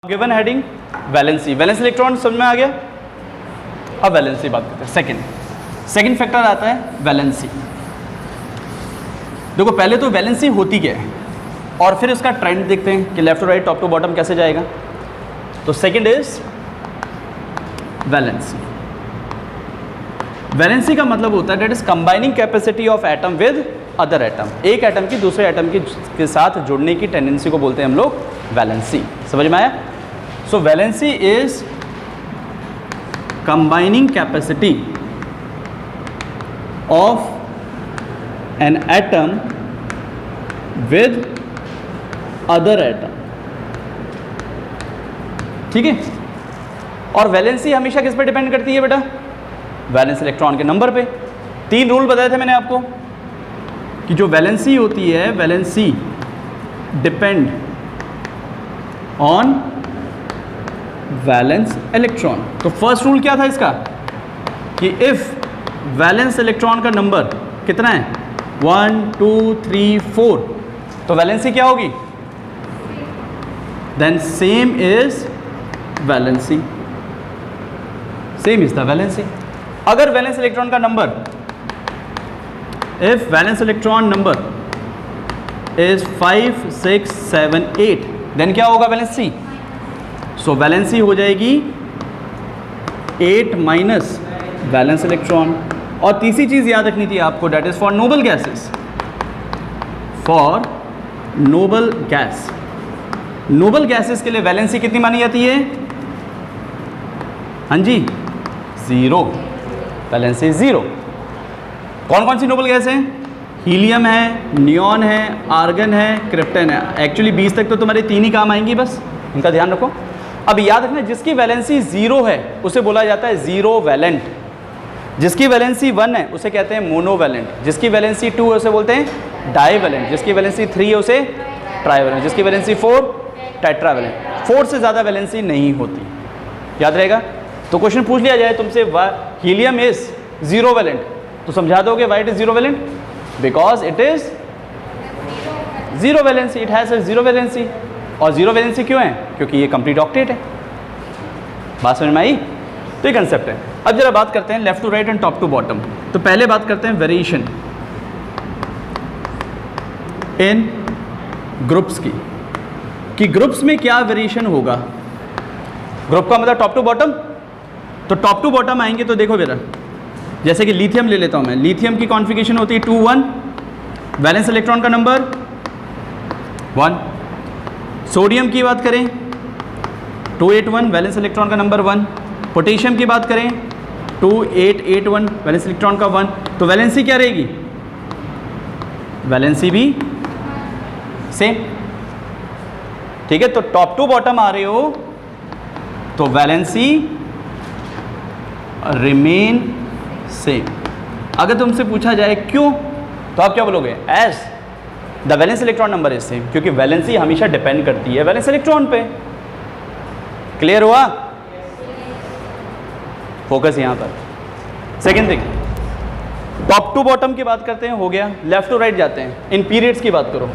Given heading valency, valence electron समझ में आ गया। अब वैलेंसी बात करते हैं। सेकंड फैक्टर आता है वैलेंसी। देखो पहले तो वैलेंसी होती क्या है और फिर उसका ट्रेंड देखते हैं कि left to right top to bottom कैसे जाएगा। तो सेकंड इज वैलेंसी। वैलेंसी का मतलब होता है that is combining capacity of atom with other atom. एक एटम की दूसरे एटम के साथ जुड़ने की टेंडेंसी को बोलते हैं हम लोग वैलेंसी। समझ में आया? So valency is combining capacity of an atom with other atom. ठीक है। और वैलेंसी हमेशा किस पे डिपेंड करती है बेटा? वैलेंस इलेक्ट्रॉन के नंबर पे। 3 रूल बताए थे मैंने आपको कि जो वैलेंसी होती है, valency depend on valence electron. तो फर्स्ट रूल क्या था इसका कि इफ वैलेंस इलेक्ट्रॉन का नंबर कितना है 1 2 3 4 तो वैलेंसी क्या होगी? Then same is valency, same is the valency. अगर वैलेंस इलेक्ट्रॉन का number, if valence electron number is 5 6 7 8 then क्या होगा वैलेंसी? सो वैलेंसी हो जाएगी 8 माइनस वैलेंस इलेक्ट्रॉन। और तीसरी चीज याद रखनी थी आपको, that is for noble gases. For noble gas, noble gases के लिए वैलेंसी कितनी मानी जाती है? हाँ जी, 0। वैलेंसी 0। कौन कौन सी नोबल गैस है? हीलियम है, नियॉन है, आर्गन है, क्रिप्टन है। एक्चुअली 20 तक तो तुम्हारे 3 ही काम आएंगी, बस इनका ध्यान रखो। अब याद रखना जिसकी वैलेंसी 0 है उसे बोला जाता है जीरो वैलेंट। जिसकी वैलेंसी 1 है उसे कहते हैं मोनोवैलेंट। जिसकी वैलेंसी 2 है उसे बोलते हैं डाईवैलेंट। जिसकी वैलेंसी 3 है उसे ट्राईवैलेंट। जिसकी वैलेंसी 4 टेट्रावैलेंट। 4 से ज़्यादा वैलेंसी नहीं होती, याद रहेगा। तो क्वेश्चन पूछ लिया जाए तुमसे हीलियम इज 0 वैलेंट तो समझा दोगे why it is 0 valent? Because it is 0 valency, it has 0 valency. और 0 वैलेंसी क्यों है? क्योंकि ये कंप्लीट ऑक्टेट है। बात समझ में आई? तो ये कंसेप्ट है। अब जरा बात करते हैं left to right and top to bottom. तो पहले बात करते हैं वेरिएशन इन ग्रुप्स की, कि ग्रुप्स में क्या वेरिएशन होगा। ग्रुप का मतलब टॉप टू बॉटम। तो टॉप टू बॉटम आएंगे तो देखो बेटा, जैसे कि लिथियम ले लेता हूं मैं। लिथियम की कॉन्फ़िगरेशन होती है 2 1, वैलेंस इलेक्ट्रॉन का नंबर 1। सोडियम की बात करें 2 8 1, वैलेंस इलेक्ट्रॉन का नंबर 1। पोटेशियम की बात करें 2 8 8 1, वैलेंस इलेक्ट्रॉन का 1। तो वैलेंसी क्या रहेगी? वैलेंसी भी सेम। ठीक है। तो टॉप टू बॉटम आ रहे हो तो वैलेंसी रिमेन सेम। अगर तुमसे पूछा जाए क्यों तो आप क्या बोलोगे? As the valence electron number is same. क्योंकि वैलेंसी हमेशा डिपेंड करती है वैलेंस इलेक्ट्रॉन पे। क्लियर हुआ? फोकस यहां पर। Second thing, top to bottom की बात करते हैं, हो गया। लेफ्ट टू राइट जाते हैं। इन पीरियड्स की बात करो,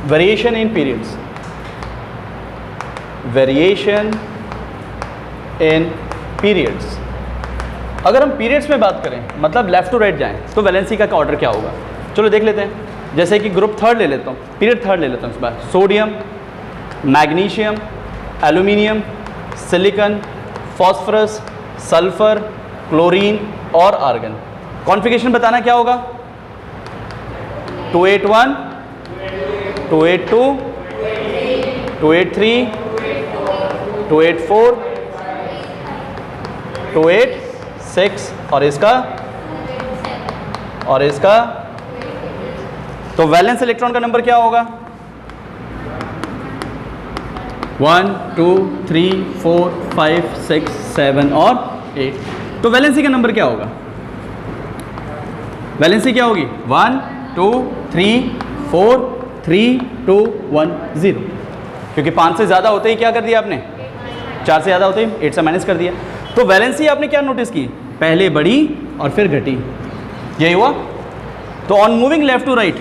variation in periods. Variation in periods. अगर हम पीरियड्स में बात करें मतलब लेफ्ट टू राइट जाएं तो वैलेंसी का ऑर्डर क्या होगा? चलो देख लेते हैं। जैसे कि ग्रुप थर्ड ले लेता हूँ, पीरियड थर्ड ले लेता हूँ इस बार। Sodium, magnesium, aluminium, silicon, phosphorus, sulphur, chlorine और आर्गन। कॉन्फ़िगरेशन बताना क्या होगा? 281, 282, 283, 284, 286 और इसका तो वैलेंस इलेक्ट्रॉन का नंबर क्या होगा? 1 2 3 4 5 6 7 और 8। तो वैलेंसी का नंबर क्या होगा? वैलेंसी क्या होगी? 1 2 3 4 3 2 1 0। क्योंकि 5 से ज़्यादा होते ही क्या कर दिया आपने? 4 से ज़्यादा होते ही 8 से माइनस कर दिया। तो वैलेंसी आपने क्या नोटिस की? पहले बढ़ी और फिर घटी, यही हुआ। तो on moving left to right,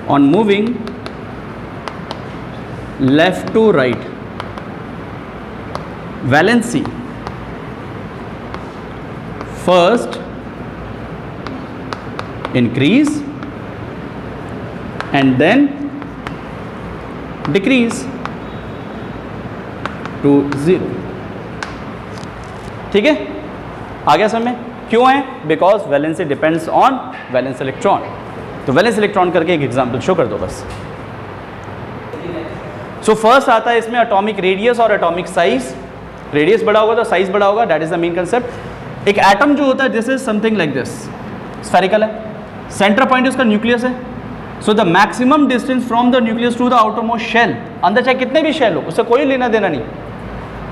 on moving left to right valency first increase and then decrease to 0. ठीक है, आ गया समझ में? क्यों है? Because valency depends on valence electron. तो वैलेंस इलेक्ट्रॉन करके एक एग्जांपल शो कर दो बस. सो फर्स्ट आता है इसमें एटॉमिक रेडियस और एटॉमिक साइज. रेडियस बड़ा होगा तो साइज बड़ा होगा, that is the main concept. एक एटम जो होता है this is something like this, spherical है, सेंटर पॉइंट उसका न्यूक्लियस है. So the maximum distance from the nucleus to the outer most shell, अंदर चाहे कितने भी शेल हो उससे कोई लेना देना नहीं,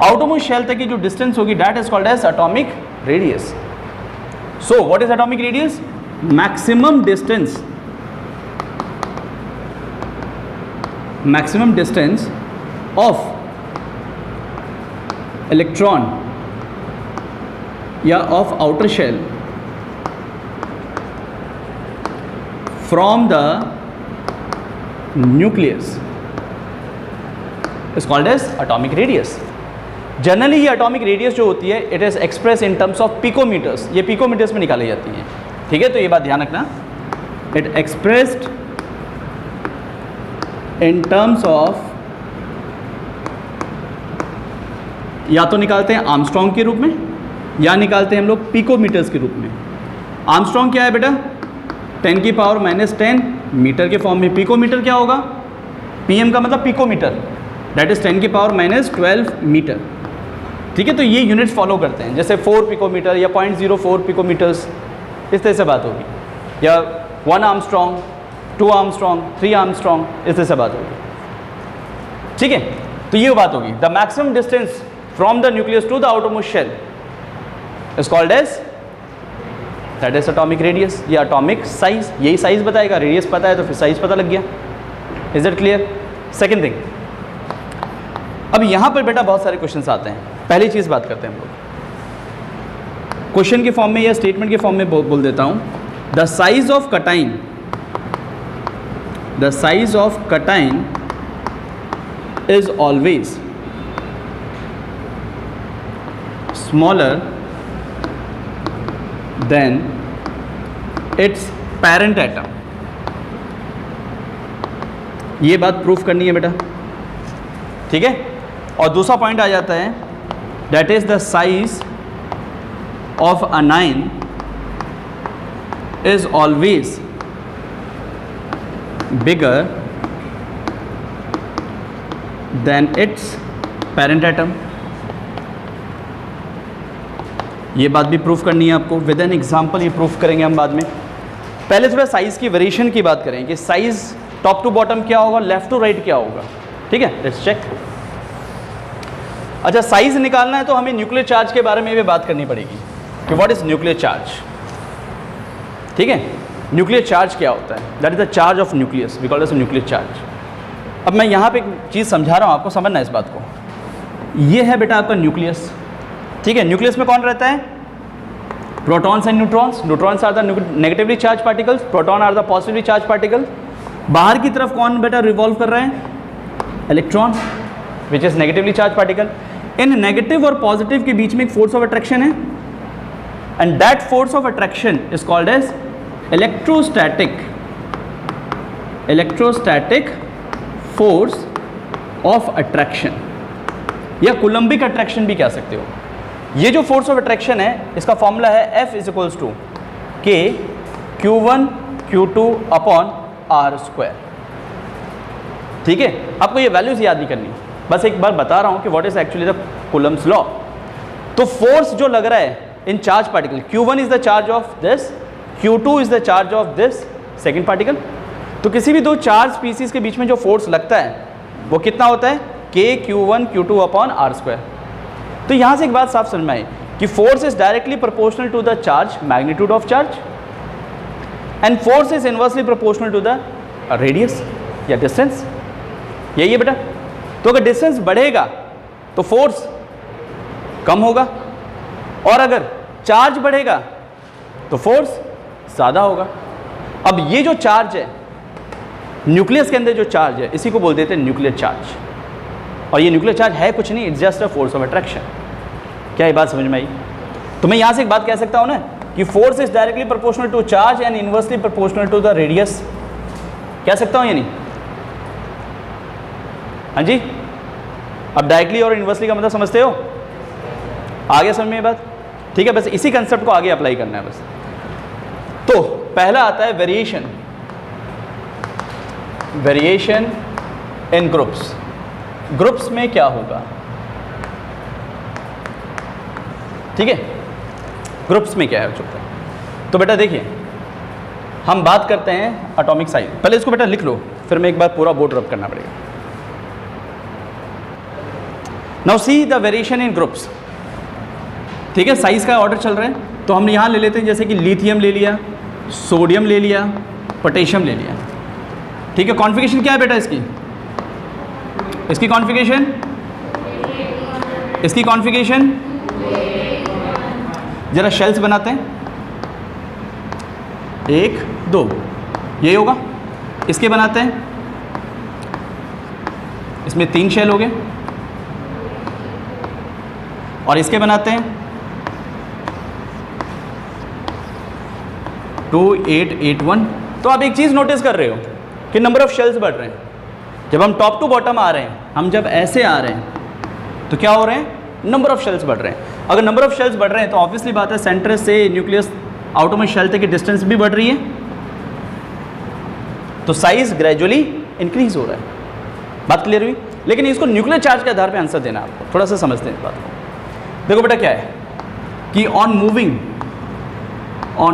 आउटर मोस्ट शेल तक की जो डिस्टेंस होगी that is called as atomic radius. So what is atomic radius? Maximum distance of electron या of outer shell from the nucleus is called as atomic radius. Generally ये atomic radius जो होती है it is express in terms of picometers. ये picometers में निकाली जाती है. ठीक है, तो ये बात ध्यान रखना. It expressed in terms of, या तो निकालते हैं आर्मस्ट्रॉन्ग के रूप में या निकालते हैं हम लोग पिकोमीटर्स के रूप में. आर्मस्ट्रॉन्ग क्या है बेटा? 10 की पावर -10 मीटर के फॉर्म में. पिकोमीटर क्या होगा? पीएम का मतलब पिकोमीटर, दैट इज 10 की पावर -12 मीटर. ठीक है, तो ये यूनिट्स फॉलो करते हैं, जैसे 4 पिकोमीटर या 0.04 पिकोमीटर्स, इस तरह से बात होगी, या 1 आर्मस्ट्रॉन्ग, 2 आर्मस्ट्रॉन्ग, 3 आर्मस्ट्रॉन्ग, इस तरह से बात होगी. ठीक है, तो ये बात होगी. The maximum distance from the nucleus to the outer most shell is called as that is atomic radius या एटॉमिक साइज. यही साइज बताएगा, रेडियस पता है तो फिर साइज पता लग गया. Is it clear? Second thing, अब यहां पर बेटा बहुत सारे क्वेश्चंस आते हैं. पहली चीज बात करते हैं हम लोग क्वेश्चन के फॉर्म में या स्टेटमेंट के फॉर्म में बोल देता हूं. The size of कटाइन is always smaller than its parent atom. ये बात प्रूफ करनी है बेटा. ठीक है, और दूसरा पॉइंट आ जाता है that is the size of anion is always bigger than its parent atom. ये बात भी प्रूफ करनी है आपको. विद एन एग्जाम्पल ये प्रूफ करेंगे हम बाद में. पहले थोड़ा साइज की वेरिएशन की बात करें कि साइज टॉप टू बॉटम क्या होगा, लेफ्ट टू राइट क्या होगा. ठीक है, लेट्स चेक. अच्छा, साइज निकालना है तो हमें न्यूक्लियर चार्ज के बारे में भी बात करनी पड़ेगी कि व्हाट इज न्यूक्लियर चार्ज. ठीक है, न्यूक्लियर चार्ज क्या होता है? That is the charge of nucleus, we call it nuclear charge. अब मैं यहाँ पे एक चीज़ समझा रहा हूँ, आपको समझना है इस बात को. ये है बेटा आपका न्यूक्लियस. ठीक है, न्यूक्लियस में कौन रहता है? Protons and neutrons. Neutrons are the negatively charge particles, proton are the positively charge particle. बाहर की तरफ कौन बेटा रिवॉल्व कर रहे हैं? Electron, which is negatively charge particle. इन नेगेटिव और पॉजिटिव के बीच में एक फोर्स ऑफ अट्रैक्शन है, and that force of attraction is called as electrostatic force of attraction, या कूलम्बिक अट्रैक्शन भी कह सकते हो. ये जो फोर्स ऑफ अट्रैक्शन है इसका फॉर्मूला है F is equals to K Q1 Q2 upon R². ठीक है, आपको ये वैल्यूज याद नहीं करनी, बस एक बार बता रहा हूँ कि what is actually the Coulomb's law. तो फोर्स जो लग रहा है in charge particle, Q1 is the charge of this, Q2 is the charge of this second particle. तो किसी भी दो चार्ज स्पीसीज के बीच में जो फोर्स लगता है वो कितना होता है? K Q1 Q2 upon R². तो यहाँ से एक बात साफ समझ में आई कि force is directly proportional to the charge magnitude of charge, and force is inversely proportional to the radius या डिस्टेंस. यही है बेटा. तो अगर डिस्टेंस बढ़ेगा तो फोर्स कम होगा, और अगर चार्ज बढ़ेगा तो फोर्स ज़्यादा होगा. अब ये जो चार्ज है न्यूक्लियस के अंदर, जो चार्ज है इसी को बोल देते हैं न्यूक्लियर चार्ज. और ये न्यूक्लियर चार्ज है कुछ नहीं, it's just a force of attraction. क्या ये बात समझ में आई? तो मैं यहाँ से एक बात कह सकता हूँ ना कि force is directly proportional to charge and inversely proportional to the radius. कह सकता हूँ या नहीं? हाँ जी, अब डायरेक्टली और इनवर्सली का मतलब समझते हो? आ गया समझ में ये बात? ठीक है, बस इसी कंसेप्ट को आगे अप्लाई करना है बस। तो पहला आता है variation, variation in groups. Groups में क्या होगा? ठीक है, ग्रुप्स में क्या है चुपता है। तो बेटा देखिए, हम बात करते हैं एटॉमिक साइज। पहले इसको बेटा लिख लो, फिर मैं एक बार पूरा बोर्ड रब करना पड़ेगा। Now see the variation in groups. ठीक है, साइज का ऑर्डर चल रहा है, तो हम यहाँ ले लेते हैं, जैसे कि लिथियम ले लिया, सोडियम ले लिया, पोटेशियम ले लिया। ठीक है, कॉन्फ़िगरेशन क्या है बेटा इसकी? इसकी कॉन्फ़िगरेशन, इसकी कॉन्फ़िगरेशन जरा शेल्स बनाते हैं, 1 2, यही होगा। इसके बनाते हैं, इसमें 3 शेल हो गए, और इसके बनाते हैं 2 8 8 1। तो आप एक चीज़ नोटिस कर रहे हो कि नंबर ऑफ शेल्स बढ़ रहे हैं। जब हम टॉप टू बॉटम आ रहे हैं, हम जब ऐसे आ रहे हैं, तो क्या हो रहे हैं? नंबर ऑफ शेल्स बढ़ रहे हैं। अगर नंबर ऑफ शेल्स बढ़ रहे हैं तो ऑब्वियसली बात है सेंटर से न्यूक्लियस आउटरमोस्ट शेल तक की डिस्टेंस भी बढ़ रही है, तो साइज ग्रेजुअली इंक्रीज हो रहा है। बात क्लियर हुई? लेकिन इसको न्यूक्लियर चार्ज के आधार पर आंसर देना आपको, थोड़ा सा समझते हैं इस बात को। देखो बेटा क्या है कि on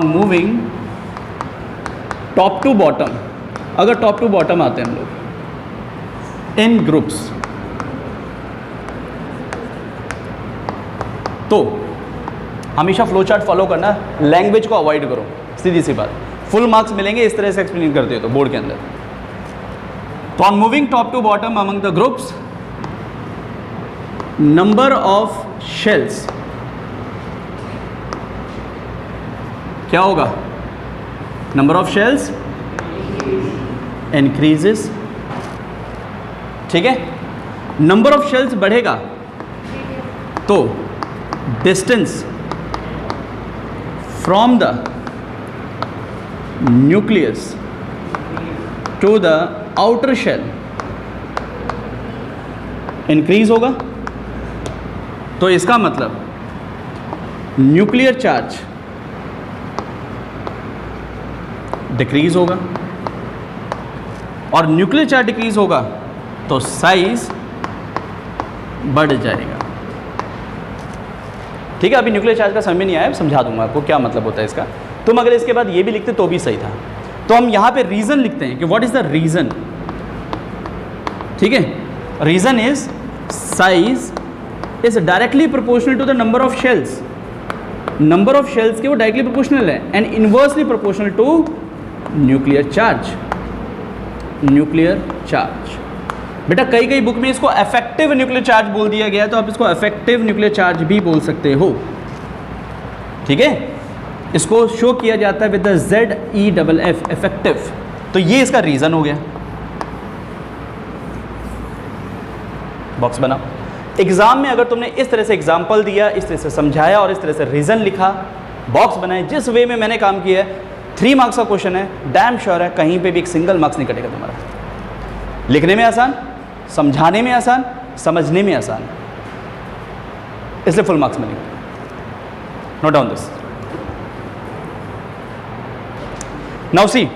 moving top to bottom, अगर टॉप टू बॉटम आते हैं हम लोग इन ग्रुप्स, तो हमेशा फ्लो चार्ट फॉलो करना, लैंग्वेज को अवॉइड करो, सीधी सी बात। फुल मार्क्स मिलेंगे इस तरह से एक्सप्लेन करते हो तो बोर्ड के अंदर। तो on moving top to bottom among the groups, number of shells क्या होगा? Number of shells increases. ठीक है, नंबर ऑफ शेल्स बढ़ेगा तो distance from the nucleus to the outer shell increase होगा। तो इसका मतलब न्यूक्लियर चार्ज डिक्रीज होगा, और न्यूक्लियर चार्ज डिक्रीज होगा तो साइज बढ़ जाएगा। ठीक है, अभी न्यूक्लियर चार्ज का समझ में नहीं आया, समझा दूंगा आपको क्या मतलब होता है इसका। तुम अगर इसके बाद ये भी लिखते तो भी सही था। तो हम यहाँ पे रीज़न लिखते हैं कि व्हाट इज़ द रीज़न। ठीक है, reason is size is directly proportional to the number of shells. Number of shells के वो डायरेक्टली प्रोपोर्शनल है and inversely proportional to nuclear charge. Nuclear charge बेटा कई कई बुक में इसको इफेक्टिव न्यूक्लियर चार्ज बोल दिया गया है, तो आप इसको इफेक्टिव न्यूक्लियर चार्ज भी बोल सकते हो। ठीक है, इसको शो किया जाता है विद द ZEFF इफेक्टिव। तो ये इसका रीज़न हो गया। बॉक्स बना। एग्जाम में अगर तुमने इस तरह से एग्जाम्पल दिया, इस तरह से समझाया और इस तरह से रीज़न लिखा, बॉक्स बनाए, जिस वे में मैंने काम किया है, 3 मार्क्स का क्वेश्चन है, डैम श्योर है कहीं पे भी एक सिंगल मार्क्स नहीं कटेगा तुम्हारा। लिखने में आसान, समझाने में आसान, समझने में आसान, इसलिए फुल मार्क्स मिलेंगे। Note down this. Now see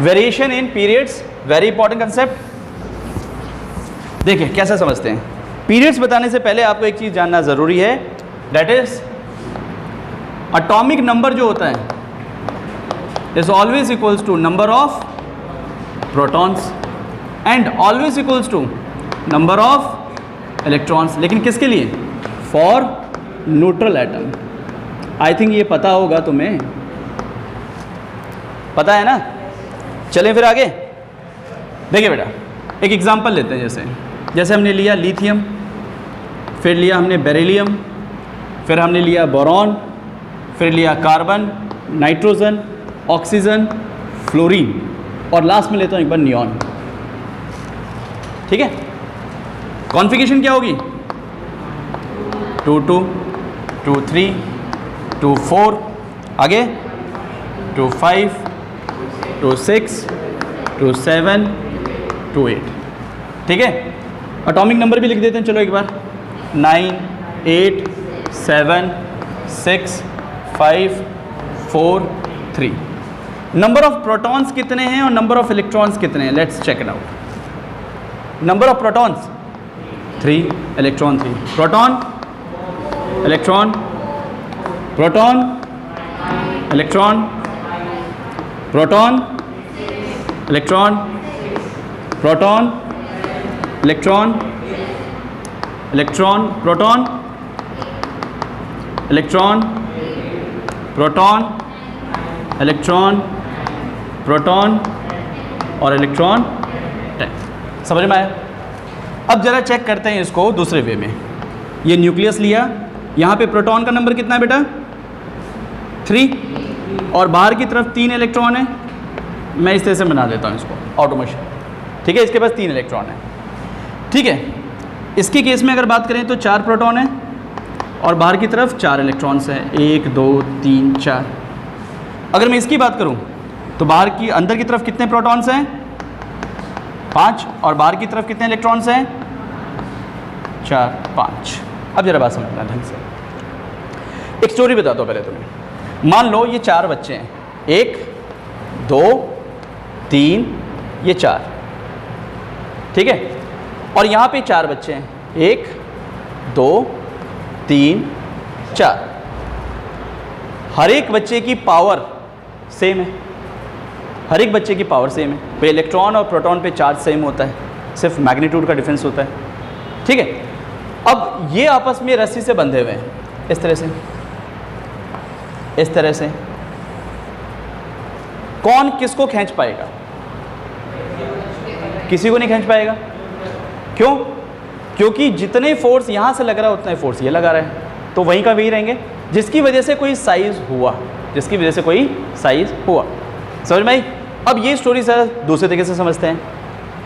variation in periods, very important concept. देखिए कैसे समझते हैं। पीरियड्स बताने से पहले आपको एक चीज जानना जरूरी है, दैट इज एटॉमिक नंबर जो होता है is always equals to number of protons and always equals to number of electrons. लेकिन किसके लिए? For neutral atom. I think ये पता होगा तुम्हें, पता है ना। चलें फिर आगे। देखिए बेटा एक एग्जांपल लेते हैं, जैसे हमने लिया लिथियम, फिर लिया हमने बेरिलियम, फिर हमने लिया बोरॉन, फिर लिया कार्बन, नाइट्रोजन, ऑक्सीजन, फ्लोरीन और लास्ट में लेता हूँ एक बार नियॉन। ठीक है, कॉन्फ़िगरेशन क्या होगी? 2 2 2 3 2 4, आगे 2 5 2 6 2 7 2 8। ठीक है, एटॉमिक नंबर भी लिख देते हैं, चलो एक बार। 9 8 7 6 5 4 3। नंबर ऑफ प्रोटॉन्स कितने हैं और नंबर ऑफ इलेक्ट्रॉन्स कितने हैं? Let's check it out. Number of protons 3, electron 3। Proton electron proton electron proton electron proton electron electron proton electron proton electron proton और इलेक्ट्रॉन 10। समझ में आया? अब जरा चेक करते हैं इसको दूसरे वे में। ये न्यूक्लियस लिया, यहाँ पे प्रोटॉन का नंबर कितना है बेटा? 3, और बाहर की तरफ 3 इलेक्ट्रॉन है। मैं इस तरह से बना देता हूँ इसको ऑटोमेशन। ठीक है, इसके पास 3 इलेक्ट्रॉन है। ठीक है, इसके केस में अगर बात करें तो 4 प्रोटॉन है और बाहर की तरफ 4 इलेक्ट्रॉन्स हैं, 1 2 3 4। अगर मैं इसकी बात करूं तो बाहर की अंदर की तरफ कितने प्रोटॉन्स हैं? 5, और बाहर की तरफ कितने इलेक्ट्रॉन्स हैं? 4 5। अब जरा बात समझना ढंग से। एक स्टोरी बताता हूँ पहले तुम्हें। मान लो ये 4 बच्चे हैं, 1 2 3, ये 4। ठीक है, और यहाँ पे 4 बच्चे हैं, 1 2 3 4। हर एक बच्चे की पावर सेम है, हर एक बच्चे की पावर सेम है। पे इलेक्ट्रॉन और प्रोटॉन पे चार्ज सेम होता है, सिर्फ मैग्नीट्यूड का डिफरेंस होता है। ठीक है, अब ये आपस में रस्सी से बंधे हुए हैं, इस तरह से, इस तरह से। कौन किसको खींच पाएगा? किसी को नहीं खींच पाएगा। क्यों? क्योंकि जितने फोर्स यहाँ से लग रहा है उतना ही फोर्स ये लगा रहा है, तो वहीं का वहीं रहेंगे, जिसकी वजह से कोई साइज हुआ, जिसकी वजह से कोई साइज हुआ। समझ में आई? अब ये स्टोरी सर दूसरे तरीके से समझते हैं।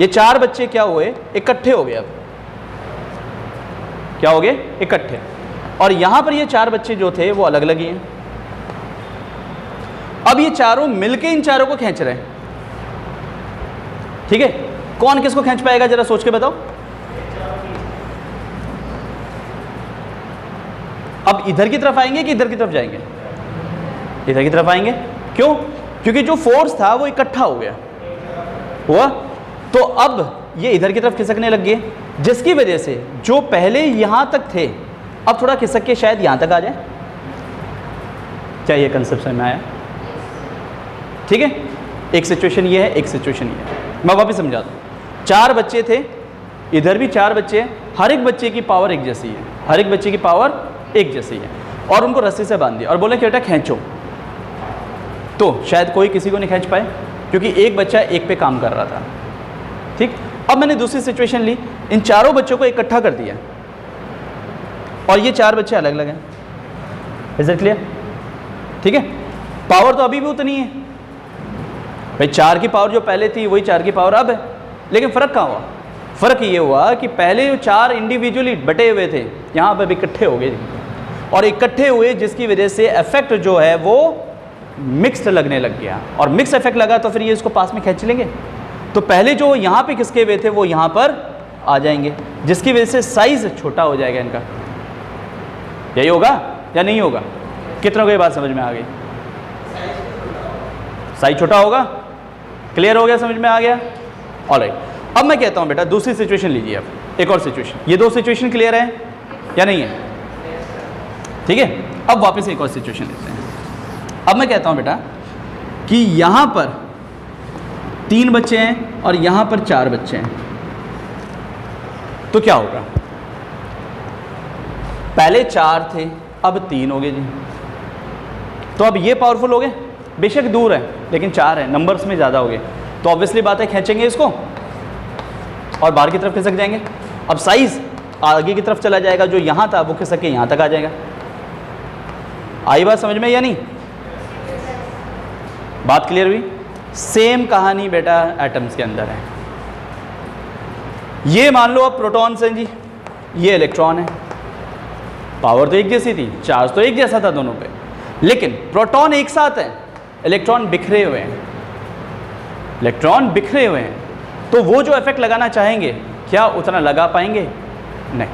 ये 4 बच्चे क्या हुए? इकट्ठे हो गए। अब क्या हो गए? इकट्ठे। और यहाँ पर ये 4 बच्चे जो थे वो अलग अलग ही हैं। अब ये चारों मिलके इन चारों को खींच रहे हैं। ठीक है, कौन किसको खींच पाएगा जरा सोच के बताओ। अब इधर की तरफ आएंगे कि इधर की तरफ जाएंगे? इधर की तरफ आएंगे। क्यों? क्योंकि जो फोर्स था वो इकट्ठा हो गया, हुआ। तो अब ये इधर की तरफ खिसकने लग गए, जिसकी वजह से जो पहले यहां तक थे अब थोड़ा खिसक के शायद यहां तक आ जाए। क्या ये कंसेप्ट समझ में आया? ठीक है, एक सिचुएशन ये है, एक सिचुएशन ये है। मैं वापस समझाता हूँ। 4 बच्चे थे, इधर भी 4 बच्चे हैं, हर एक बच्चे की पावर एक जैसी है, हर एक बच्चे की पावर एक जैसी है, और उनको रस्सी से बांध दिया और बोले कि बेटा खींचो। तो शायद कोई किसी को नहीं खींच पाए, क्योंकि एक बच्चा एक पे काम कर रहा था। ठीक, अब मैंने दूसरी सिचुएशन ली, इन चारों बच्चों को इकट्ठा कर दिया और ये 4 बच्चे अलग अलग हैं। Is it clear? ठीक है, पावर तो अभी भी उतनी है भाई, 4 की पावर जो पहले थी वही 4 की पावर अब है, लेकिन फ़र्क कहाँ हुआ? फ़र्क ये हुआ कि पहले 4 इंडिविजुअली बटे हुए थे, यहाँ पर इकट्ठे हो गए, और इकट्ठे हुए जिसकी वजह से इफेक्ट जो है वो मिक्स्ड लगने लग गया, और मिक्स इफेक्ट लगा तो फिर ये इसको पास में खींच लेंगे। तो पहले जो यहाँ पे खिसके हुए थे वो यहाँ पर आ जाएंगे, जिसकी वजह से साइज छोटा हो जाएगा इनका। यही होगा या नहीं होगा? कितनों को ये बात समझ में आ गई? साइज छोटा होगा। क्लियर हो गया? समझ में आ गया? ऑलराइट। अब मैं कहता हूँ बेटा दूसरी सिचुएशन लीजिए, अब एक और सिचुएशन। ये 2 सिचुएशन क्लियर है या नहीं है? ठीक है, अब वापस एक और सिचुएशन लेते हैं। अब मैं कहता हूँ बेटा कि यहाँ पर 3 बच्चे हैं और यहाँ पर 4 बच्चे हैं, तो क्या होगा? पहले 4 थे, अब 3 हो गए जी। तो अब ये पावरफुल हो गए, बेशक दूर है लेकिन 4 है, नंबर्स में ज़्यादा हो गए, तो ऑब्वियसली बात है खींचेंगे इसको और बाहर की तरफ खिसक जाएंगे। अब साइज आगे की तरफ चला जाएगा, जो यहाँ था वो खिसक के यहाँ तक आ जाएगा। आई बात समझ में या नहीं? बात क्लियर हुई? सेम कहानी बेटा एटम्स के अंदर है। ये मान लो अब प्रोटॉन्स हैं जी, ये इलेक्ट्रॉन है, पावर तो एक जैसी थी, चार्ज तो एक जैसा था दोनों पे, लेकिन प्रोटॉन एक साथ हैं, इलेक्ट्रॉन बिखरे हुए हैं, इलेक्ट्रॉन बिखरे हुए हैं, तो वो जो इफेक्ट लगाना चाहेंगे क्या उतना लगा पाएंगे? नहीं।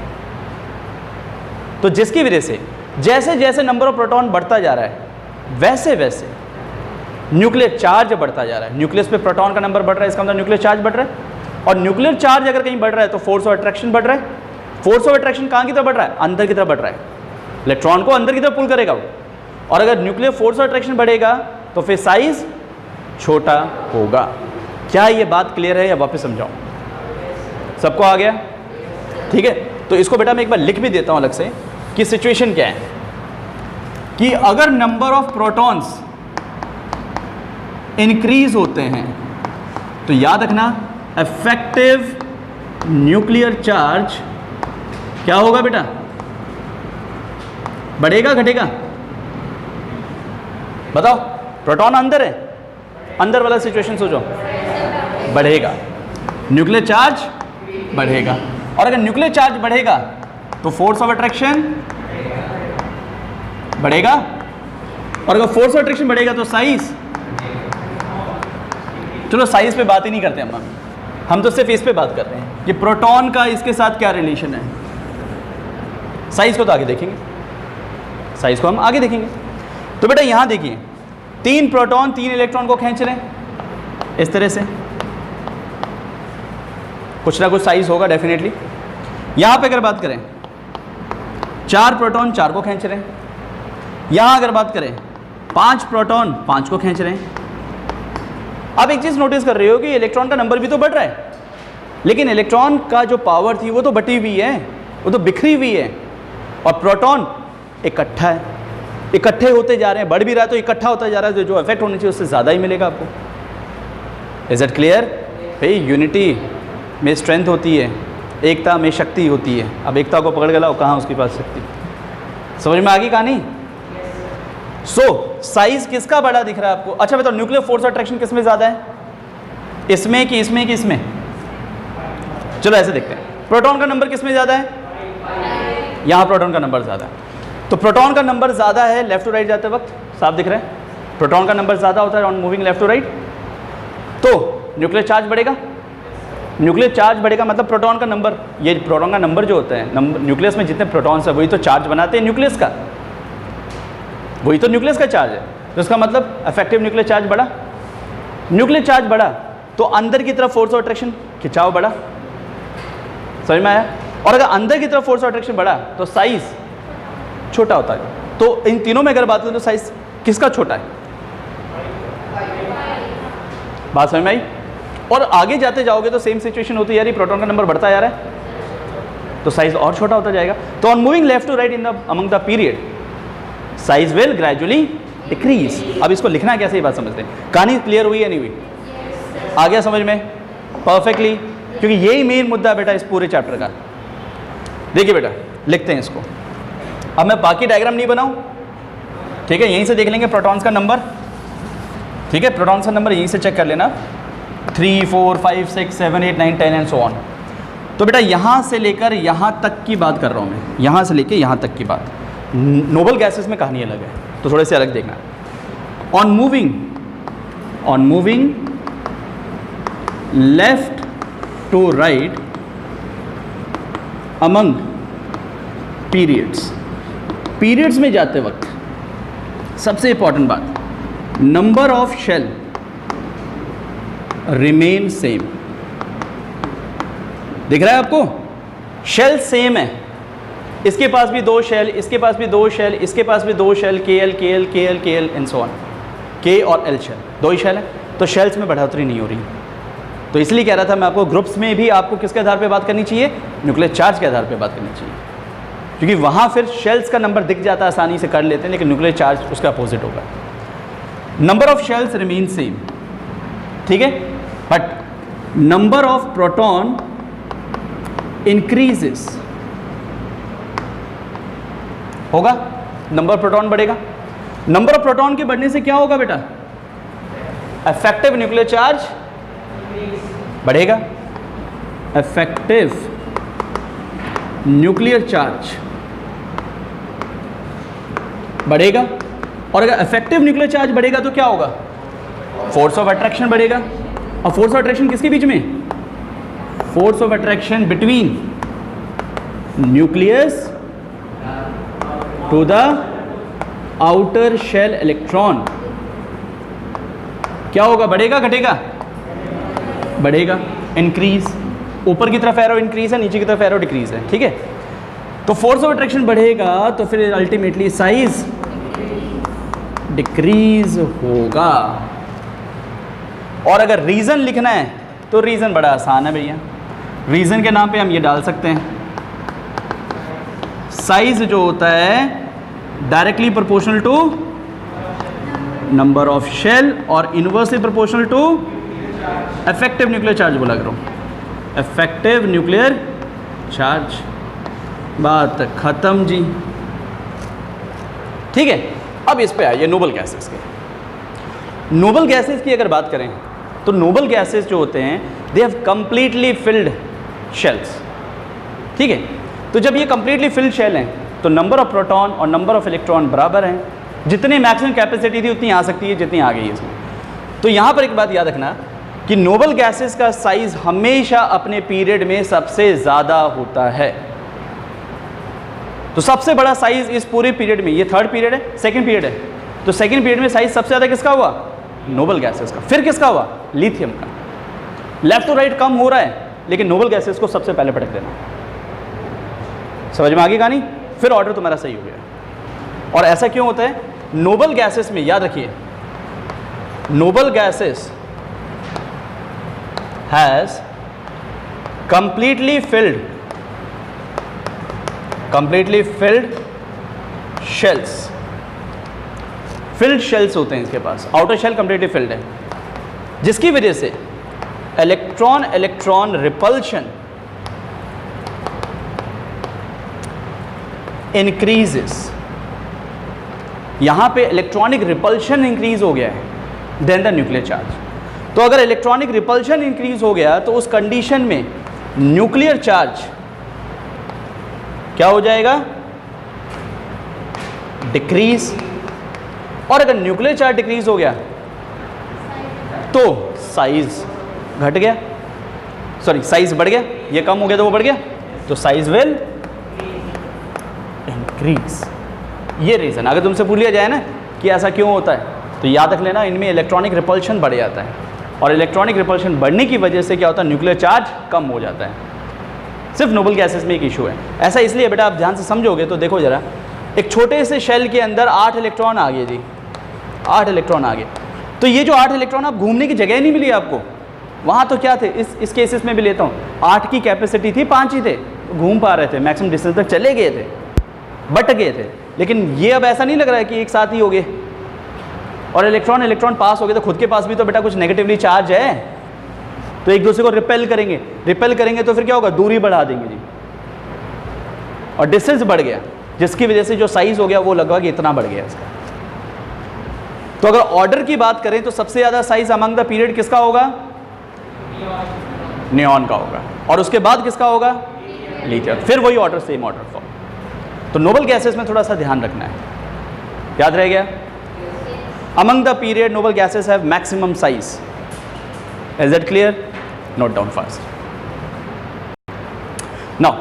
तो जिसकी वजह से जैसे जैसे नंबर ऑफ प्रोटॉन बढ़ता जा रहा है वैसे वैसे न्यूक्लियर चार्ज बढ़ता जा रहा है। न्यूक्लियस पे प्रोटॉन का नंबर बढ़ रहा है, इसका मतलब न्यूक्लियर चार्ज बढ़ रहा है, और न्यूक्लियर चार्ज अगर कहीं बढ़ रहा है तो फोर्स ऑफ अट्रैक्शन बढ़ रहा है। फोर्स ऑफ अट्रैक्शन कहाँ की तरफ बढ़ रहा है? अंदर की तरफ बढ़ रहा है, इलेक्ट्रॉन को अंदर की तरफ पुल करेगा वो। और अगर न्यूक्लियर फोर्स ऑफ अट्रैक्शन बढ़ेगा तो फिर साइज छोटा होगा। क्या ये बात क्लियर है या वापस समझाऊं? सबको आ गया? ठीक है, तो इसको बेटा मैं एक बार लिख भी देता हूं अलग से कि सिचुएशन क्या है कि अगर नंबर ऑफ प्रोटॉन्स इंक्रीज होते हैं तो याद रखना इफेक्टिव न्यूक्लियर चार्ज क्या होगा बेटा? बढ़ेगा घटेगा? बताओ। प्रोटॉन अंदर है, अंदर वाला सिचुएशन सोचो, बढ़ेगा, न्यूक्लियर चार्ज बढ़ेगा। और अगर न्यूक्लियर चार्ज बढ़ेगा तो फोर्स ऑफ अट्रैक्शन बढ़ेगा, और अगर फोर्स ऑफ अट्रैक्शन बढ़ेगा तो साइज, चलो साइज पे बात ही नहीं करते हम तो सिर्फ इस पे बात कर रहे हैं कि प्रोटॉन का इसके साथ क्या रिलेशन है। साइज को तो आगे देखेंगे, साइज को हम आगे देखेंगे। तो बेटा यहां देखिए, 3 प्रोटॉन 3 इलेक्ट्रॉन को खींच रहे हैं इस तरह से, कुछ ना कुछ साइज होगा डेफिनेटली। यहां पे अगर बात करें 4 प्रोटॉन 4 को खींच रहे हैं, यहां अगर बात करें 5 प्रोटॉन 5 को खींच रहे हैं। अब एक चीज़ नोटिस कर रहे हो कि इलेक्ट्रॉन का नंबर भी तो बढ़ रहा है, लेकिन इलेक्ट्रॉन का जो पावर थी वो तो बटी हुई है, वो तो बिखरी हुई है, और प्रोटॉन इकट्ठा है, इकट्ठे होते जा रहे हैं, बढ़ भी रहा है तो इकट्ठा होता जा रहा है, तो जो इफेक्ट होना चाहिए उससे ज़्यादा ही मिलेगा आपको। Is it clear? भाई यूनिटी में स्ट्रेंथ होती है, एकता में शक्ति होती है। अब एकता को पकड़ के लाओ, कहाँ उसके पास शक्ति? समझ में आ गई कहानी? साइज किसका बड़ा दिख रहा है आपको? अच्छा बताओ, न्यूक्लियर फोर्स अट्रैक्शन किस में ज़्यादा है, इसमें कि इसमें कि इसमें? चलो ऐसे देखते हैं, प्रोटॉन का नंबर किस में ज़्यादा है? यहाँ प्रोटॉन का नंबर ज़्यादा है। तो प्रोटॉन का नंबर ज़्यादा है लेफ्ट टू राइट जाते वक्त, साफ दिख रहा है, प्रोटॉन का नंबर ज़्यादा होता है on moving left to right, तो न्यूक्लियर चार्ज बढ़ेगा। न्यूक्लियर चार्ज बढ़ेगा मतलब प्रोटॉन का नंबर, ये प्रोटॉन का नंबर जो होता है, नंबर न्यूक्लियस में जितने प्रोटॉन्स है वही तो चार्ज बनाते हैं न्यूक्लियस का, वही तो न्यूक्लियस का चार्ज है। तो इसका मतलब इफेक्टिव न्यूक्लियर चार्ज बढ़ा, न्यूक्लियर चार्ज बढ़ा तो अंदर की तरफ फोर्स ऑफ अट्रैक्शन खिंचाव बढ़ा, समझ में आया? और अगर अंदर की तरफ फोर्स ऑफ अट्रैक्शन बढ़ा तो साइज छोटा होता है। तो इन तीनों में अगर बात करें तो साइज किसका छोटा है? बात समझ में आई? और आगे जाते जाओगे तो सेम सिचुएशन होती है यार, प्रोटॉन का नंबर बढ़ता जा रहा है तो साइज और छोटा होता जाएगा। तो on moving left to right in the among the period size will gradually decrease. अब इसको लिखना कैसे, ये बात समझते हैं। कहानी क्लियर हुई है नहीं हुई? आ गया समझ में परफेक्टली? क्योंकि यही मेन मुद्दा है बेटा इस पूरे चैप्टर का। देखिए बेटा लिखते हैं इसको, अब मैं बाकी डायग्राम नहीं बनाऊं, ठीक है? यहीं से देख लेंगे प्रोटॉन्स का नंबर, ठीक है? प्रोटॉन्स का नंबर यहीं से चेक कर लेना, 3 4 5 6 7 8 9 10 एंड सो ऑन। तो बेटा यहाँ से लेकर यहाँ तक की बात कर रहा हूँ मैं, यहाँ से लेकर यहाँ तक की बात। नोबल गैसेस में कहानी अलग है, तो थोड़े से अलग देखना। On moving left to right among periods में जाते वक्त सबसे इंपॉर्टेंट बात, number of shell remain same. दिख रहा है आपको? शेल सेम है, इसके पास भी 2 शेल, इसके पास भी 2 शेल, इसके पास भी 2 shell, KL and so on, K और L शेल, 2 ही शेल है। तो शेल्स में बढ़ोतरी नहीं हो रही। तो इसलिए कह रहा था मैं आपको, ग्रुप्स में भी आपको किसके आधार पे बात करनी चाहिए? न्यूक्लियर चार्ज के आधार पे बात करनी चाहिए, क्योंकि वहाँ फिर शेल्स का नंबर दिख जाता है, आसानी से कर लेते हैं, लेकिन न्यूक्लियर चार्ज उसका अपोजिट होगा। Number of shells remain same, ठीक है, but number of proton increases होगा, नंबर ऑफ प्रोटॉन बढ़ेगा। नंबर ऑफ प्रोटॉन के बढ़ने से क्या होगा बेटा? इफेक्टिव न्यूक्लियर चार्ज बढ़ेगा। इफेक्टिव न्यूक्लियर चार्ज बढ़ेगा। और अगर इफेक्टिव न्यूक्लियर चार्ज बढ़ेगा तो क्या होगा? फोर्स ऑफ अट्रैक्शन बढ़ेगा। और फोर्स ऑफ अट्रैक्शन किसके बीच में? Force of attraction between nucleus to the outer shell electron क्या होगा? बढ़ेगा घटेगा? बढ़ेगा, इंक्रीज। ऊपर की तरफ एरो इंक्रीज है, नीचे की तरफ एरो डिक्रीज है, ठीक है। तो फोर्स ऑफ अट्रैक्शन बढ़ेगा तो फिर अल्टीमेटली साइज डिक्रीज होगा। और अगर रीजन लिखना है तो रीजन बड़ा आसान है भैया। रीजन के नाम पे हम ये डाल सकते हैं, साइज जो होता है directly proportional to number of shell और inversely proportional to effective nuclear charge बोला करो, इफेक्टिव न्यूक्लियर चार्ज। बात खत्म जी, ठीक है। अब इस पे आइए नोबल गैसेस के। नोबल गैसेस की अगर बात करें तो नोबल गैसेस जो होते हैं they have completely filled shells, ठीक है। तो जब ये कंप्लीटली फिल्ड शेल हैं तो नंबर ऑफ प्रोटॉन और नंबर ऑफ इलेक्ट्रॉन बराबर हैं। जितनी मैक्सिमम कैपेसिटी थी उतनी आ सकती है जितनी आ गई है इसमें। तो यहाँ पर एक बात याद रखना कि नोबल गैसेस का साइज हमेशा अपने पीरियड में सबसे ज़्यादा होता है। तो सबसे बड़ा साइज इस पूरे पीरियड में, ये थर्ड पीरियड है, सेकंड पीरियड है, तो सेकंड पीरियड में साइज सबसे ज़्यादा किसका हुआ? नोबल गैसेस का। फिर किसका हुआ? लिथियम का। लेफ्ट टू राइट कम हो रहा है लेकिन नोबल गैसेस को सबसे पहले पटक देना। समझ में आ गई कहानी? फिर ऑर्डर तुम्हारा सही हो गया। और ऐसा क्यों होता है? नोबल गैसेस में याद रखिए, noble gases has completely filled shells. Field shells होते हैं इसके पास, आउटर शेल कंप्लीटली फिल्ड है, जिसकी वजह से इलेक्ट्रॉन इलेक्ट्रॉन रिपल्शन इंक्रीजेस। यहां पे इलेक्ट्रॉनिक रिपल्शन इंक्रीज हो गया है देन द न्यूक्लियर चार्ज। तो अगर इलेक्ट्रॉनिक रिपल्शन इंक्रीज हो गया तो उस कंडीशन में न्यूक्लियर चार्ज क्या हो जाएगा? डिक्रीज। और अगर न्यूक्लियर चार्ज डिक्रीज हो गया तो साइज घट गया, सॉरी साइज बढ़ गया, ये कम हो गया तो वो बढ़ गया, तो साइज विल इंक्रीज। ये रीज़न अगर तुमसे पूछ लिया जाए ना कि ऐसा क्यों होता है तो याद रख लेना, इनमें इलेक्ट्रॉनिक रिपल्शन बढ़ जाता है और इलेक्ट्रॉनिक रिपल्शन बढ़ने की वजह से क्या होता है? न्यूक्लियर चार्ज कम हो जाता है। सिर्फ नोबल गैसेस में एक इशू है। ऐसा इसलिए बेटा, आप ध्यान से समझोगे तो देखो जरा, एक छोटे से शेल के अंदर 8 इलेक्ट्रॉन आ गए जी, 8 इलेक्ट्रॉन आ गए। तो ये जो 8 इलेक्ट्रॉन, आप घूमने की जगह नहीं मिली आपको। वहाँ तो क्या थे, इस केसेस में भी लेता हूँ, 8 की कैपेसिटी थी, 5 ही थे, घूम पा रहे थे, मैक्सिमम डिस्टेंस तक चले गए थे, बट गए थे। लेकिन ये अब ऐसा नहीं लग रहा है कि एक साथ ही हो गए और इलेक्ट्रॉन इलेक्ट्रॉन पास हो गए। तो खुद के पास भी तो बेटा कुछ नेगेटिवली चार्ज है, तो एक दूसरे को रिपेल करेंगे तो फिर क्या होगा? दूरी बढ़ा देंगे जी, और डिस्टेंस बढ़ गया, जिसकी वजह से जो साइज हो गया वो लगभग इतना बढ़ गया इसका। तो अगर ऑर्डर की बात करें तो सबसे ज़्यादा साइज अमंग द पीरियड किसका होगा? नियॉन का होगा। और उसके बाद किसका होगा? लिथियम। फिर वही ऑर्डर, सेम ऑर्डर फॉर्म। तो नोबल गैसेस में थोड़ा सा ध्यान रखना है, याद रह गया? Among the period noble gases have maximum size. Is that clear? Note down fast. Now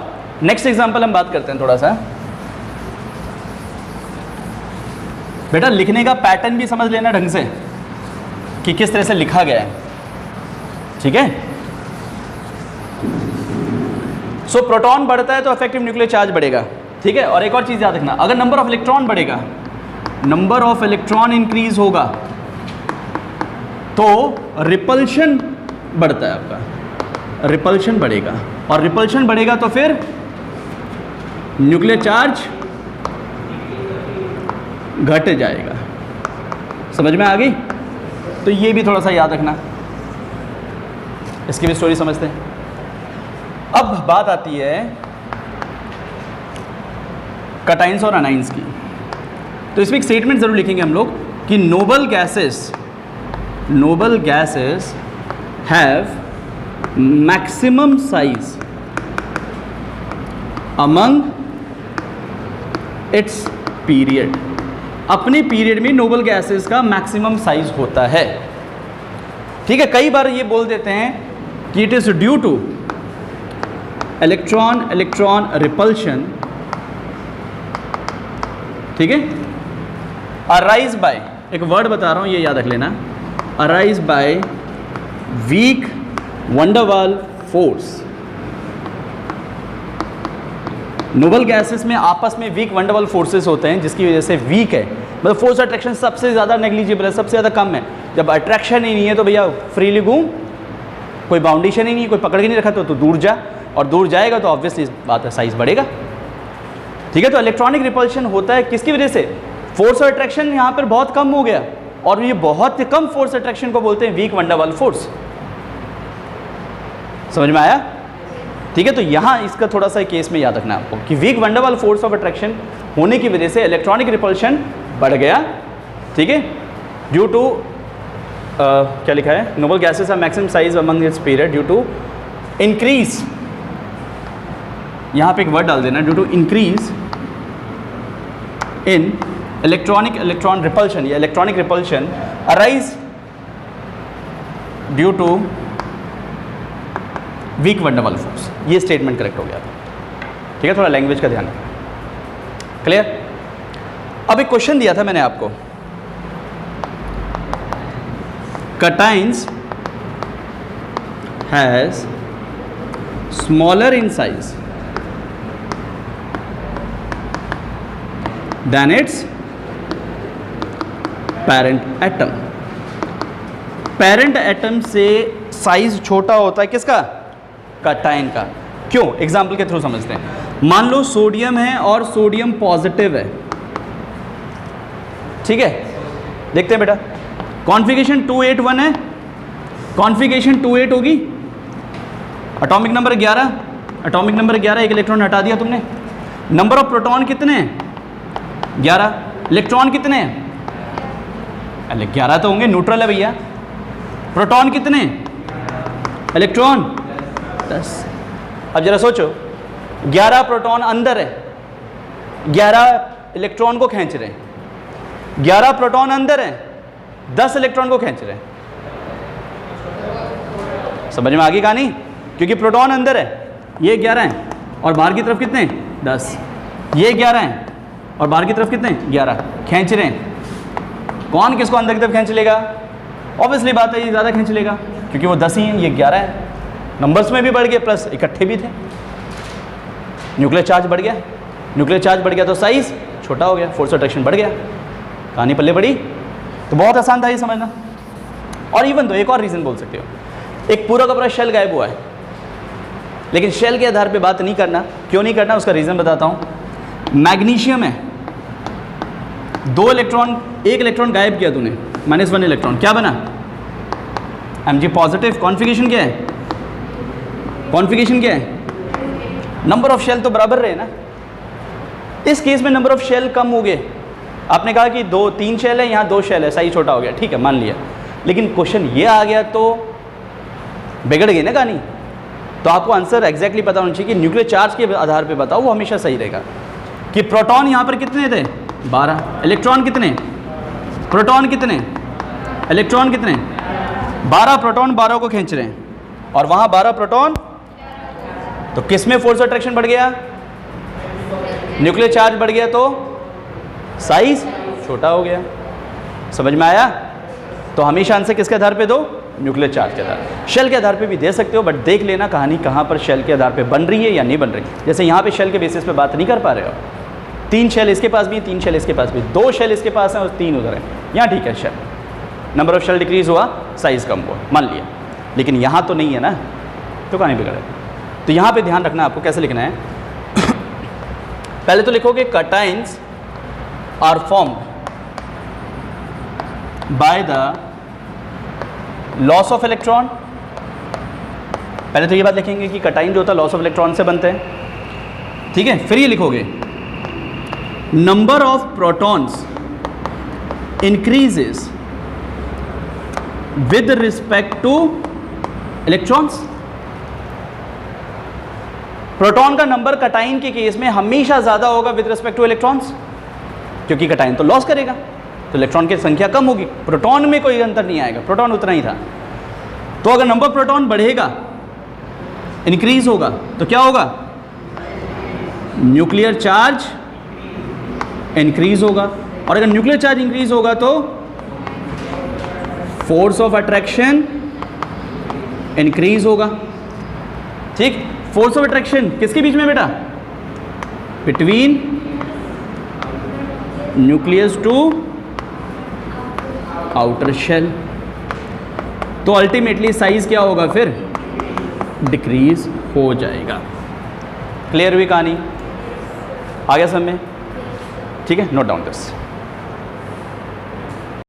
next example हम बात करते हैं थोड़ा सा। बेटा लिखने का पैटर्न भी समझ लेना ढंग से कि किस तरह से लिखा गया है, ठीक है? सो प्रोटॉन बढ़ता है तो इफेक्टिव न्यूक्लियर चार्ज बढ़ेगा, ठीक है? और एक और चीज़ याद रखना, अगर नंबर ऑफ इलेक्ट्रॉन बढ़ेगा, नंबर ऑफ इलेक्ट्रॉन इंक्रीज होगा तो रिपल्शन बढ़ता है आपका, रिपल्शन बढ़ेगा, और रिपल्शन बढ़ेगा तो फिर न्यूक्लियर चार्ज घट जाएगा। समझ में आ गई? तो ये भी थोड़ा सा याद रखना, इसकी भी स्टोरी समझते हैं। अब बात आती है कटाइंस और अनाइंस की। तो इसमें एक स्टेटमेंट ज़रूर लिखेंगे हम लोग कि noble gases have maximum size among its period, अपने पीरियड में नोबल गैसेस का मैक्सिमम साइज होता है। ठीक है, कई बार ये बोल देते हैं कि it is due two electron electron repulsion, ठीक है, अराइज बाय, एक वर्ड बता रहा हूं ये याद रख लेना, arise by weak van der Waals force. Noble gases में आपस में वीक वंडरवाल फोर्सेस होते हैं, जिसकी वजह से वीक है, मतलब फोर्स अट्रैक्शन सबसे ज़्यादा नेग्लिजिबल है, सबसे ज़्यादा कम है। जब अट्रैक्शन ही नहीं है तो भैया फ्रीली घूम, कोई बाउंडेशन ही नहीं है, कोई पकड़ के नहीं रखा तो दूर जा, और दूर जाएगा तो ऑब्वियसली बात है साइज बढ़ेगा। ठीक है, तो इलेक्ट्रॉनिक रिपल्शन होता है किसकी वजह से? फोर्स और अट्रैक्शन यहाँ पर बहुत कम हो गया, और ये बहुत कम फोर्स अट्रैक्शन को बोलते हैं वीक वंडरवाल फोर्स। समझ में आया? ठीक है, तो यहाँ इसका थोड़ा सा केस में याद रखना है आपको कि weak van der Waals force of attraction होने की वजह से इलेक्ट्रॉनिक रिपल्शन बढ़ गया। ठीक है, ड्यू टू क्या लिखा है, noble gases are maximum size among its period due to increase, यहाँ पे एक वर्ड डाल देना, due to increase in electron repulsion, या electronic repulsion arise due to weak van der Waals force. ये स्टेटमेंट करेक्ट हो गया। ठीक है, थोड़ा लैंग्वेज का ध्यान रखना। क्लियर? अब एक क्वेश्चन दिया था मैंने आपको, cations has smaller in size than its parent atom. Parent atom से साइज छोटा होता है किसका? कैटायन का। क्यों? एग्जाम्पल के थ्रू समझते हैं। मान लो सोडियम है और सोडियम पॉजिटिव है, ठीक है, देखते हैं बेटा, कॉन्फ़िगरेशन 281 है, कॉन्फ़िगरेशन 28 होगी, एटॉमिक नंबर 11, एटॉमिक नंबर 11, एक इलेक्ट्रॉन हटा दिया तुमने। नंबर ऑफ प्रोटॉन कितने हैं? 11। इलेक्ट्रॉन कितने हैं? अरे 11 तो होंगे, न्यूट्रल है भैया। प्रोटॉन कितने? इलेक्ट्रॉन 10। अब जरा सोचो, 11 प्रोटॉन अंदर है, 11 इलेक्ट्रॉन को खींच रहे हैं, 11 प्रोटॉन अंदर है, 10 इलेक्ट्रॉन को खींच रहे हैं। समझ में आ गई कहानी? क्योंकि प्रोटॉन अंदर है, ये 11 हैं, और बाहर की तरफ कितने? 10। ये 11 हैं और बाहर की तरफ कितने? 11। खींच रहे हैं। कौन किसको अंदर की तरफ खींच लेगा? ऑब्वियसली बात है ये ज़्यादा खींच लेगा, क्योंकि वो 10 ही हैं, ये 11 है। नंबर्स में भी बढ़ गए, प्लस इकट्ठे भी थे। न्यूक्लियर चार्ज बढ़ गया, न्यूक्लियर चार्ज बढ़ गया तो साइज छोटा हो गया, फोर्स अट्रैक्शन बढ़ गया। कहानी पल्ले पड़ी? तो बहुत आसान था ये समझना। और इवन तो एक और रीज़न बोल सकते हो, एक पूरा का पूरा शेल गायब हुआ है, लेकिन शेल के आधार पे बात नहीं करना। क्यों नहीं करना? उसका रीज़न बताता हूँ। मैग्नीशियम है, 2 इलेक्ट्रॉन, एक इलेक्ट्रॉन गायब किया तूने, -1 इलेक्ट्रॉन, क्या बना? Mg positive. कॉन्फ़िगरेशन क्या है? कॉन्फ़िगरेशन क्या है? नंबर ऑफ शेल तो बराबर रहे ना। इस केस में नंबर ऑफ शेल कम हो गए। आपने कहा कि 3 शेल है, यहाँ 2 शेल है, साइज छोटा हो गया, ठीक है, मान लिया। लेकिन क्वेश्चन ये आ गया तो बिगड़ गई ना कहानी। तो आपको आंसर एग्जैक्टली पता होना चाहिए कि न्यूक्लियर चार्ज के आधार पे बताओ, वो हमेशा सही रहेगा। कि प्रोटॉन यहाँ पर कितने थे? 12। इलेक्ट्रॉन कितने? प्रोटॉन कितने? इलेक्ट्रॉन कितने? 12 प्रोटॉन 12 को खींच रहे हैं, और वहाँ 12 प्रोटॉन, तो किस में फोर्स अट्रैक्शन बढ़ गया? न्यूक्लियर चार्ज बढ़ गया तो साइज छोटा हो गया। समझ में आया? तो हमेशा आंसर किसके आधार पे दो? न्यूक्लियर चार्ज के आधार। शेल के आधार पे भी दे सकते हो, बट देख लेना कहानी कहाँ पर शेल के आधार पे बन रही है या नहीं बन रही। जैसे यहाँ पे शेल के बेसिस पे बात नहीं कर पा रहे हो। 3 शेल इसके पास भी, 3 शेल इसके पास भी, 2 शेल इसके पास हैं और 3 उधर हैं। यहाँ ठीक है, shell number of shell decrease हुआ, साइज कम हुआ, मान लिया। लेकिन यहाँ तो नहीं है ना, तो कहानी बिगड़े। तो यहाँ पे ध्यान रखना आपको कैसे लिखना है। पहले तो लिखोगे cations are formed by the loss of electron. पहले तो ये बात लिखेंगे कि कैटायन जो होता है लॉस ऑफ इलेक्ट्रॉन से बनते हैं, ठीक है। फिर ये लिखोगे number of protons increases with respect two electrons. Proton का नंबर कटाइन के केस में हमेशा ज़्यादा होगा विद रिस्पेक्ट टू इलेक्ट्रॉन्स, क्योंकि कटाइन तो लॉस करेगा, तो इलेक्ट्रॉन की संख्या कम होगी। प्रोटॉन में कोई अंतर नहीं आएगा, प्रोटॉन उतना ही था। तो अगर नंबर प्रोटॉन बढ़ेगा, इंक्रीज होगा, तो क्या होगा? न्यूक्लियर चार्ज इंक्रीज होगा, और अगर न्यूक्लियर चार्ज इंक्रीज होगा तो फोर्स ऑफ अट्रैक्शन इंक्रीज होगा। ठीक, फोर्स ऑफ अट्रैक्शन किसके बीच में बेटा? Between nucleus to outer shell. तो अल्टीमेटली साइज क्या होगा फिर? डिक्रीज हो जाएगा। क्लियर हुई कहानी? आ गया सब में? ठीक है, नोट डाउन दिस।